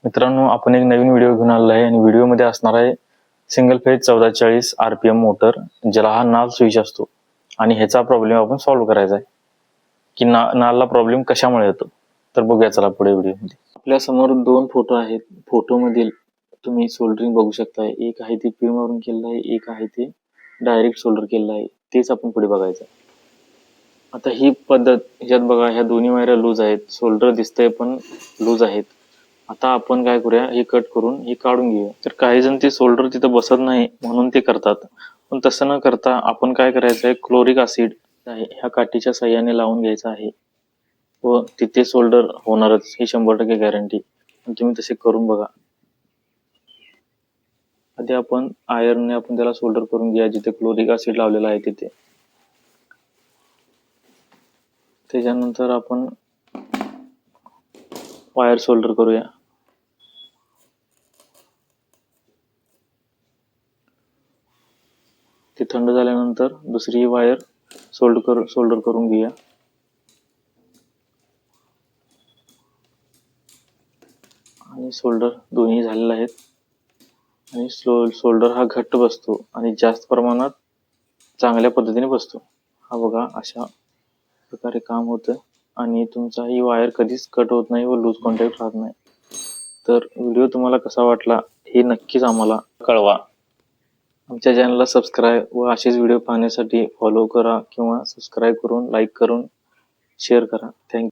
मित्रांनो, आपण एक नवीन व्हिडिओ घेऊन आलेला आहे आणि व्हिडिओमध्ये असणार आहे सिंगल फेज 1440 RPM मोटर, ज्याला हा नाल स्विच असतो आणि ह्याचा प्रॉब्लेम आपण सॉल्व्ह करायचा आहे की नालला प्रॉब्लेम कशामुळे येतो. तर बघूया चला पुढे व्हिडिओमध्ये. आपल्या समोर दोन फोटो आहेत. फोटोमधील तुम्ही सोल्डरिंग बघू शकता. एक आहे ते पिन मारून केलेलं आहे, एक आहे ते डायरेक्ट सोल्डर केलेलं आहे. तेच आपण पुढे बघायचं. आता ही पद्धत, ह्याच्यात बघा ह्या दोन्ही वायऱ्या लूज आहेत, सोल्डर दिसतंय पण लूज आहेत. आता आपण काय करूया, हे कट करून हे काढून घेऊया. तर काही जण ते सोल्डर तिथं बसत नाही म्हणून ते करतात, पण तसं न करता आपण काय करायचं आहे, क्लोरिक ऍसिड आहे ह्या काठीच्या साह्याने लावून घ्यायचं आहे व तिथे सोल्डर होणारच, हे 100% गॅरंटी. तुम्ही तसे करून बघा. आधी आपण आयर्नने आपण त्याला सोल्डर करून घ्या जिथे क्लोरिक ऍसिड लावलेला आहे तिथे. त्याच्यानंतर आपण वायर सोल्डर करूया. ते थंड झाल्यानंतर दुसरी वायर सोल्डर करून घेऊया. आणि सोल्डर दोन्ही झालेले आहेत आणि सोल्डर हा घट्ट बसतो आणि जास्त प्रमाणात चांगल्या पद्धतीने बसतो. हा बघा अशा प्रकारे काम होतं आणि तुमचा ही वायर कधीच कट होत नाही व लूज कॉन्टॅक्ट राहत नाही. तर व्हिडिओ तुम्हाला कसा वाटला हे नक्कीच आम्हाला कळवा. आमच्या चॅनलला सबस्क्राईब व असेच व्हिडिओ पाहण्यासाठी फॉलो करा किंवा सबस्क्राईब करून लाईक करून शेअर करा. थँक्यू.